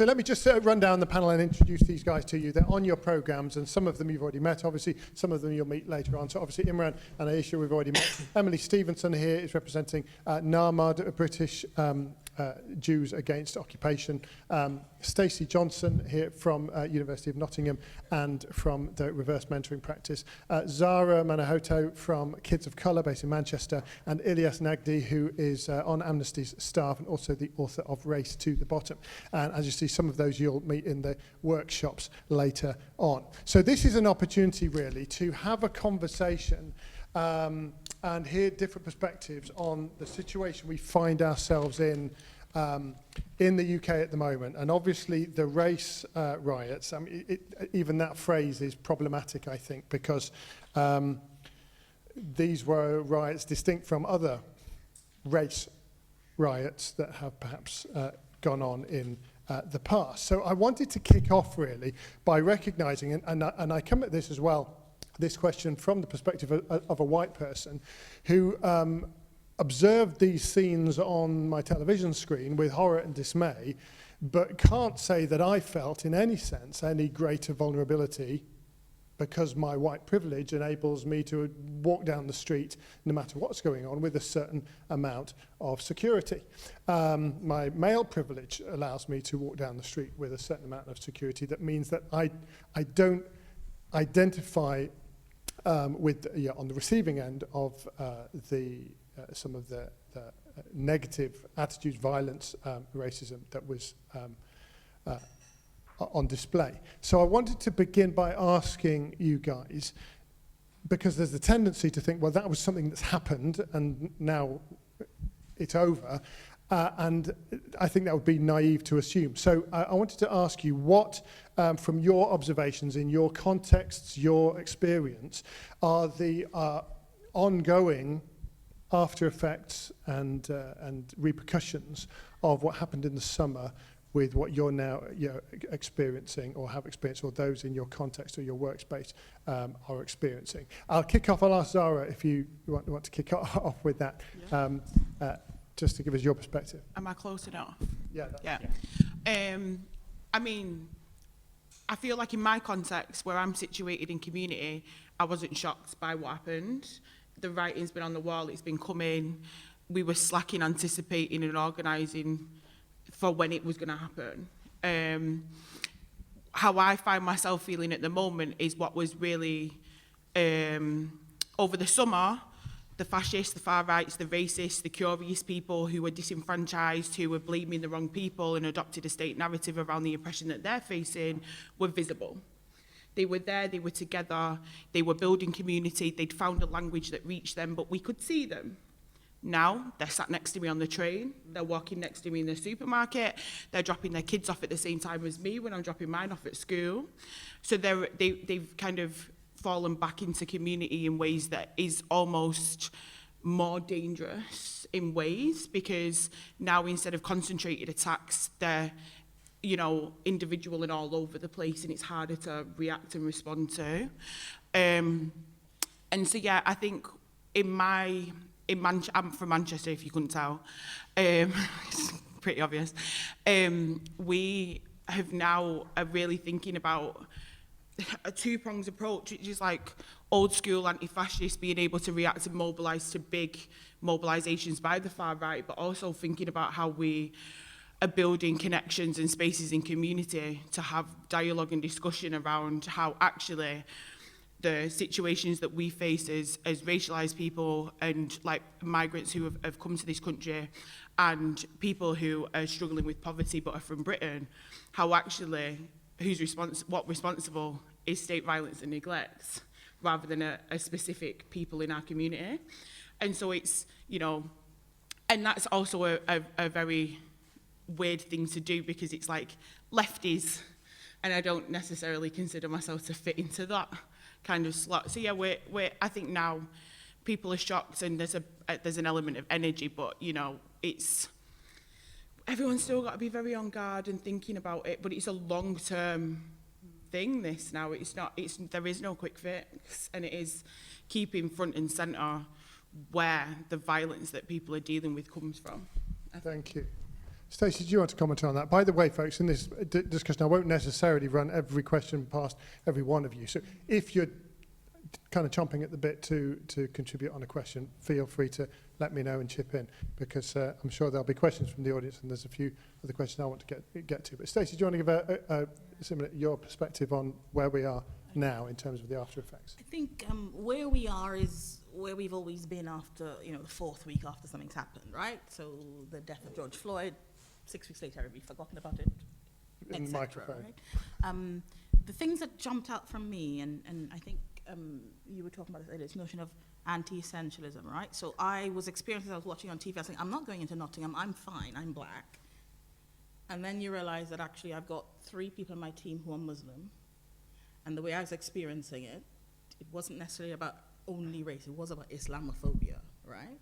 So let me just run down the panel and introduce these guys to you. They're on your programs, and some of them you've already met, obviously. Some of them you'll meet later on. So obviously Imran and Aisha we've already met. Emily Stevenson here is representing NAMAD, British Jews Against Occupation. Stacey Johnson here from University of Nottingham and from the reverse mentoring practice. Zara Manahoto from Kids of Colour based in Manchester, and Ilyas Nagdi, who is on Amnesty's staff and also the author of Race to the Bottom. And as you see, some of those you'll meet in the workshops later on. So this is an opportunity really to have a conversation and hear different perspectives on the situation we find ourselves in the UK at the moment. And obviously the race riots, I mean, even that phrase is problematic, I think, because these were riots distinct from other race riots that have perhaps gone on in the past. So I wanted to kick off really by recognising, and I come at this as well, this question from the perspective of a white person who observed these scenes on my television screen with horror and dismay, but can't say that I felt in any sense any greater vulnerability because my white privilege enables me to walk down the street no matter what's going on with a certain amount of security. My male privilege allows me to walk down the street with a certain amount of security. That means that I don't identify with on the receiving end of some of the negative attitudes, violence, racism that was on display. So I wanted to begin by asking you guys, because there's a tendency to think, well, that was something that's happened and now it's over, and I think that would be naive to assume. So I wanted to ask you what, from your observations in your contexts, your experience, are the ongoing after effects and repercussions of what happened in the summer with what you're now experiencing or have experienced, or those in your context or your workspace are experiencing. I'll kick off. I'll ask Zara if you want to kick off with that, just to give us your perspective. Am I close enough? Yeah. I mean, I feel like in my context, where I'm situated in community, I wasn't shocked by what happened. The writing's been on the wall, it's been coming. We were slacking, anticipating and organising for when it was going to happen. How I find myself feeling at the moment is what was really, over the summer, the fascists, the far rights, the racists, the curious people who were disenfranchised, who were blaming the wrong people and adopted a state narrative around the oppression that they're facing, were visible. They were there, they were together, they were building community, they'd found a language that reached them, but we could see them. Now, they're sat next to me on the train, they're walking next to me in the supermarket, they're dropping their kids off at the same time as me when I'm dropping mine off at school. So they've kind of fallen back into community in ways that is almost more dangerous in ways, because now instead of concentrated attacks, they're individual and all over the place, and it's harder to react and respond to. And so, yeah, I think I'm from Manchester, if you couldn't tell. It's pretty obvious. We have now are really thinking about a two-pronged approach, which is like old school anti-fascists being able to react and mobilise to big mobilisations by the far right, but also thinking about how we are building connections and spaces in community to have dialogue and discussion around how actually the situations that we face as racialised people and like migrants who have come to this country and people who are struggling with poverty but are from Britain, how actually what's responsible is state violence and neglect rather than a specific people in our community. And so it's, and that's also a very weird thing to do, because it's like lefties, and I don't necessarily consider myself to fit into that kind of slot. So yeah, I think now people are shocked, and there's an element of energy, but it's everyone's still got to be very on guard and thinking about it. But it's a long-term thing. This now, there is no quick fix, and it is keeping front and centre where the violence that people are dealing with comes from. Thank you. Stacey, do you want to comment on that? By the way, folks, in this discussion, I won't necessarily run every question past every one of you. So if you're kind of chomping at the bit to contribute on a question, feel free to let me know and chip in, because I'm sure there'll be questions from the audience, and there's a few other questions I want to get to. But Stacey, do you want to give your perspective on where we are now in terms of the after effects? I think where we are is where we've always been after, the fourth week after something's happened, right? So the death of George Floyd, 6 weeks later, we've forgotten about it, In the microphone. right? The things that jumped out from me, and I think you were talking about this notion of anti-essentialism, right? So I was experiencing, I was watching on TV, I was saying, I'm not going into Nottingham, I'm fine, I'm black. And then you realize that actually I've got 3 people on my team who are Muslim, and the way I was experiencing it, it wasn't necessarily about only race, it was about Islamophobia, right?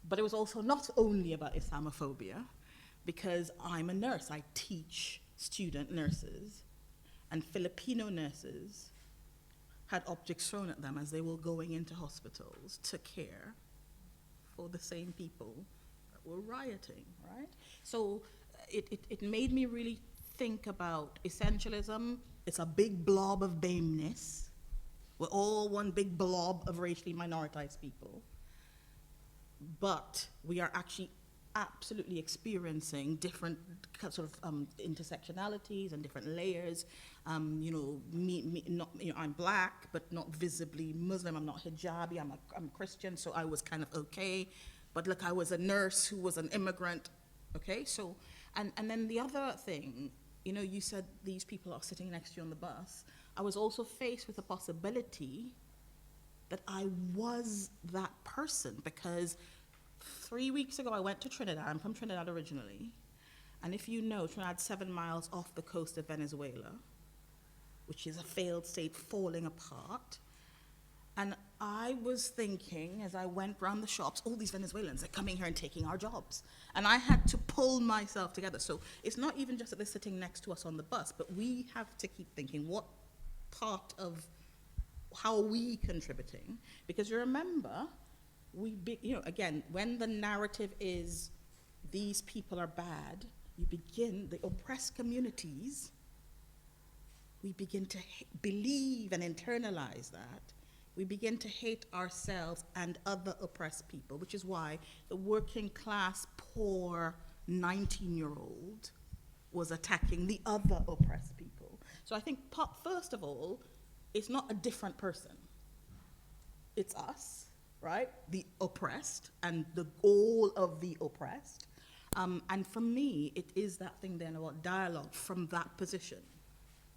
But it was also not only about Islamophobia, because I'm a nurse, I teach student nurses, and Filipino nurses had objects thrown at them as they were going into hospitals to care for the same people that were rioting, right? So it made me really think about essentialism. It's a big blob of bameness. We're all one big blob of racially minoritized people. But we are actually absolutely experiencing different sort of intersectionalities and different layers. I'm black, but not visibly Muslim. I'm not hijabi. I'm Christian, so I was kind of okay. But look, I was a nurse who was an immigrant. Okay, so and then the other thing, you said these people are sitting next to you on the bus. I was also faced with the possibility that I was that person, because 3 weeks ago I went to Trinidad. I'm from Trinidad originally. And if you know, Trinidad's 7 miles off the coast of Venezuela, which is a failed state falling apart. And I was thinking, as I went around the shops, all these Venezuelans are coming here and taking our jobs. And I had to pull myself together. So it's not even just that they're sitting next to us on the bus, but we have to keep thinking, what part of how are we contributing? Because you remember, again, when the narrative is these people are bad, the oppressed communities, we begin to believe and internalize that. We begin to hate ourselves and other oppressed people, which is why the working class, poor 19-year-old was attacking the other oppressed people. So I think, first of all, it's not a different person. It's us, right? The oppressed and all of the oppressed. And for me, it is that thing then about dialogue from that position,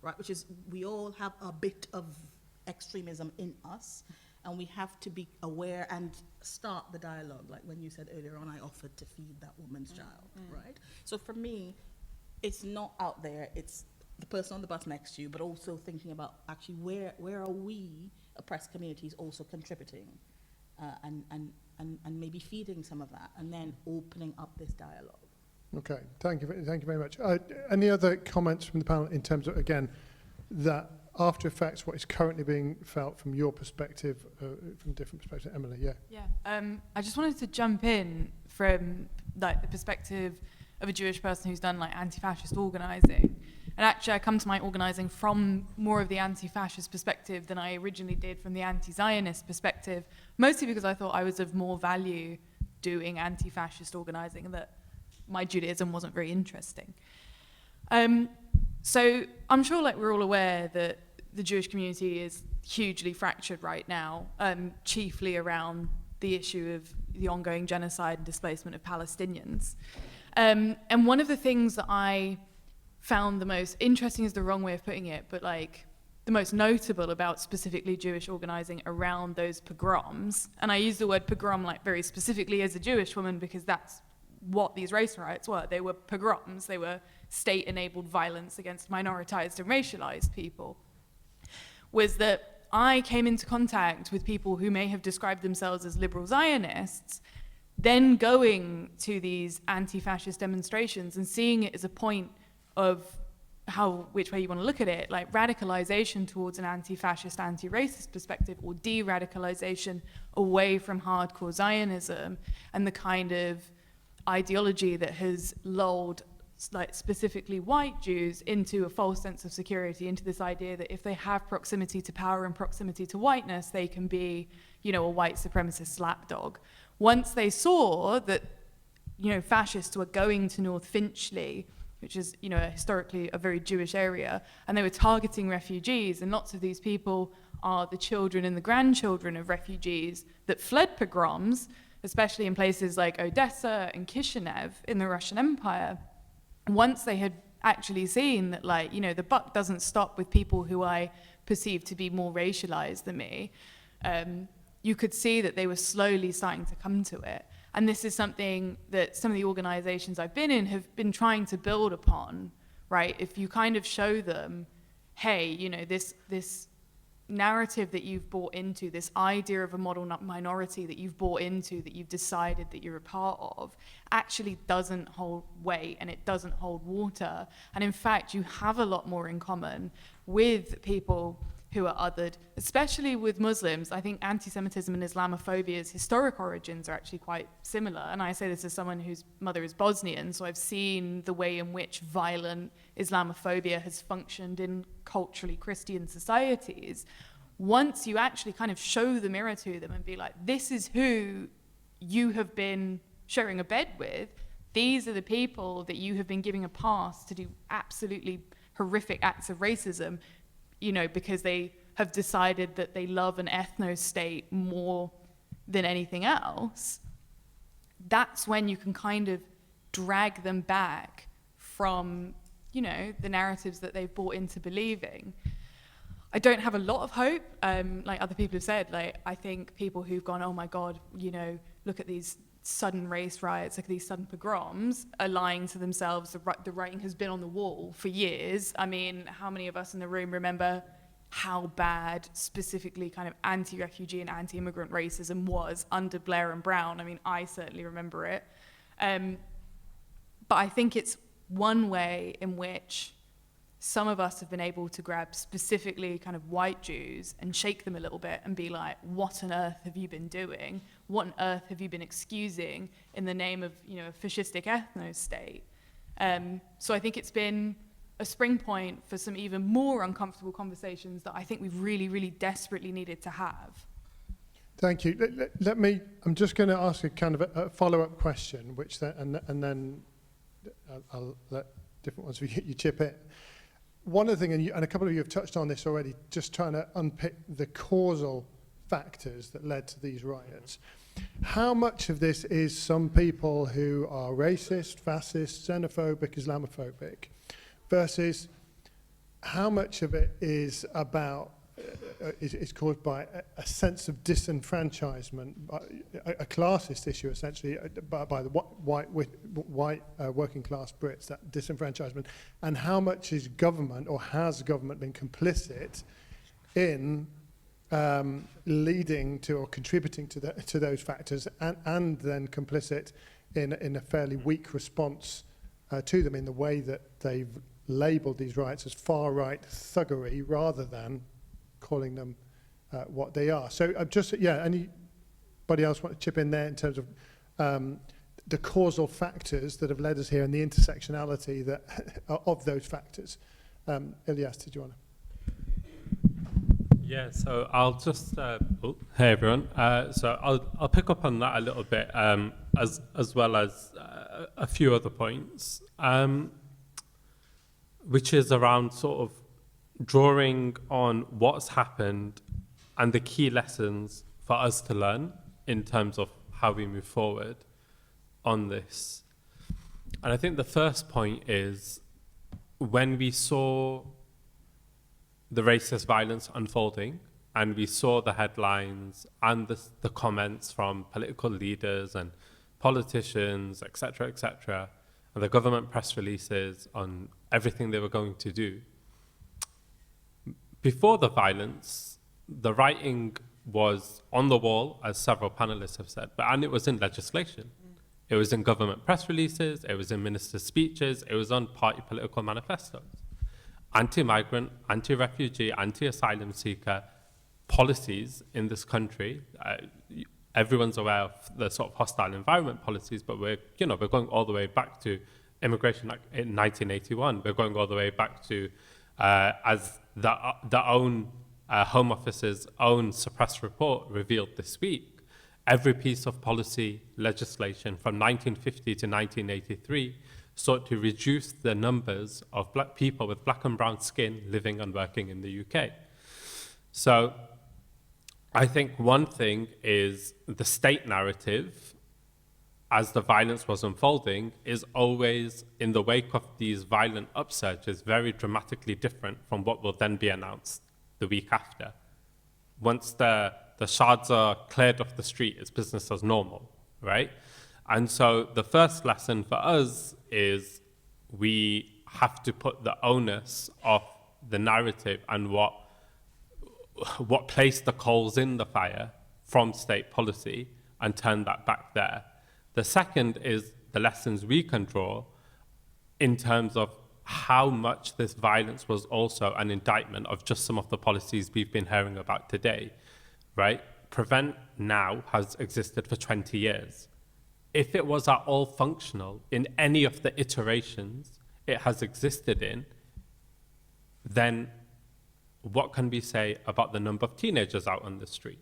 right? Which is, we all have a bit of extremism in us, and we have to be aware and start the dialogue. Like when you said earlier on, I offered to feed that woman's child, right? So for me, it's not out there, it's the person on the bus next to you, but also thinking about actually where are we, oppressed communities, also contributing, and maybe feeding some of that, and then opening up this dialogue. Okay, thank you very much. Any other comments from the panel in terms of, again, that after effects, what is currently being felt from your perspective, from different perspectives? Emily, yeah. Yeah, I just wanted to jump in from the perspective of a Jewish person who's done anti-fascist organising. And actually I come to my organising from more of the anti-fascist perspective than I originally did from the anti-Zionist perspective, mostly because I thought I was of more value doing anti-fascist organising and that my Judaism wasn't very interesting. So I'm sure we're all aware that the Jewish community is hugely fractured right now, chiefly around the issue of the ongoing genocide and displacement of Palestinians. And one of the things that I found the most interesting is the wrong way of putting it, but the most notable about specifically Jewish organizing around those pogroms, and I use the word pogrom very specifically as a Jewish woman because that's what these race riots were. They were pogroms, they were state-enabled violence against minoritized and racialized people, was that I came into contact with people who may have described themselves as liberal Zionists, then going to these anti-fascist demonstrations and seeing it as a point of which way you want to look at it, radicalization towards an anti-fascist, anti-racist perspective, or de-radicalization away from hardcore Zionism and the kind of ideology that has lulled like specifically white Jews into a false sense of security, into this idea that if they have proximity to power and proximity to whiteness, they can be, you know, a white supremacist lapdog. Once they saw that, you know, fascists were going to North Finchley, which is, you know, historically a very Jewish area, and they were targeting refugees, and lots of these people are the children and the grandchildren of refugees that fled pogroms, especially in places like Odessa and Kishinev in the Russian Empire. Once they had actually seen that, like, you know, the buck doesn't stop with people who I perceive to be more racialized than me, you could see that they were slowly starting to come to it. And this is something that some of the organizations I've been in have been trying to build upon, right? If you kind of show them, hey, you know, this narrative that you've bought into, this idea of a model minority that you've bought into, that you've decided that you're a part of, actually doesn't hold weight and it doesn't hold water. And in fact, you have a lot more in common with people who are othered, especially with Muslims. I think anti-Semitism and Islamophobia's historic origins are actually quite similar. And I say this as someone whose mother is Bosnian, so I've seen the way in which violent Islamophobia has functioned in culturally Christian societies. Once you actually kind of show the mirror to them and be like, this is who you have been sharing a bed with, these are the people that you have been giving a pass to do absolutely horrific acts of racism, you know, because they have decided that they love an ethno-state more than anything else, that's when you can kind of drag them back from, you know, the narratives that they've bought into believing. I don't have a lot of hope, like other people have said. Like, I think people who've gone, oh my God, you know, look at these sudden race riots, like these sudden pogroms, are lying to themselves. The writing has been on the wall for years. I mean, how many of us in the room remember how bad specifically kind of anti-refugee and anti-immigrant racism was under Blair and Brown? I mean, I certainly remember it. But I think it's one way in which some of us have been able to grab specifically kind of white Jews and shake them a little bit and be like, what on earth have you been doing? What on earth have you been excusing in the name of, you know, a fascistic ethno-state? So I think it's been a spring point for some even more uncomfortable conversations that I think we've really, really desperately needed to have. Thank you. Let me, I'm just going to ask a kind of a follow-up question, which then, and then I'll let different ones of you chip in. One of the things, and a couple of you have touched on this already, just trying to unpick the causal factors that led to these riots. How much of this is some people who are racist, fascist, xenophobic, Islamophobic, versus how much of it is about, is caused by a sense of disenfranchisement, a classist issue essentially, by the white working class Brits, that disenfranchisement, and how much is government, or has government been complicit in leading to or contributing to those factors, and then complicit in a fairly weak response to them in the way that they've labelled these riots as far-right thuggery rather than calling them what they are. So anybody else want to chip in there in terms of the causal factors that have led us here and the intersectionality that of those factors? Ilyas, did you want to? Yeah, so I'll just, hey everyone. So I'll pick up on that a little bit, as well as a few other points, which is around sort of drawing on what's happened and the key lessons for us to learn in terms of how we move forward on this. And I think the first point is when we saw the racist violence unfolding and we saw the headlines and the comments from political leaders and politicians, etc., and the government press releases on everything they were going to do, before the violence, the writing was on the wall, as several panelists have said, and it was in legislation. It was in government press releases, it was in ministers' speeches, it was on party political manifestos. Anti-migrant, anti-refugee, anti-asylum seeker policies in this country, Everyone's aware of the sort of hostile environment policies, but we're going all the way back to Immigration Act in 1981. We're going all the way back to, as the own Home Office's own suppressed report revealed this week, every piece of policy legislation from 1950 to 1983 sought to reduce the numbers of black people with black and brown skin living and working in the UK. So I think one thing is the state narrative, as the violence was unfolding, is always, in the wake of these violent upsurges, very dramatically different from what will then be announced the week after. Once the shards are cleared off the street, it's business as normal, right? And so the first lesson for us is we have to put the onus of the narrative and what placed the coals in the fire from state policy and turn that back there. The second is the lessons we can draw in terms of how much this violence was also an indictment of just some of the policies we've been hearing about today, right? Prevent Now has existed for 20 years. If it was at all functional in any of the iterations it has existed in, then what can we say about the number of teenagers out on the street?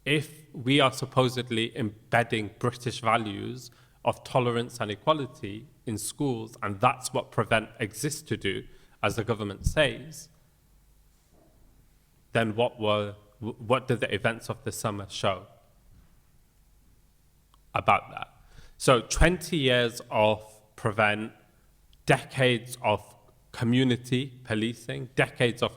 If we are supposedly embedding British values of tolerance and equality in schools, and that's what Prevent exists to do, as the government says, then what did the events of the summer show about that? So 20 years of Prevent, decades of community policing, decades of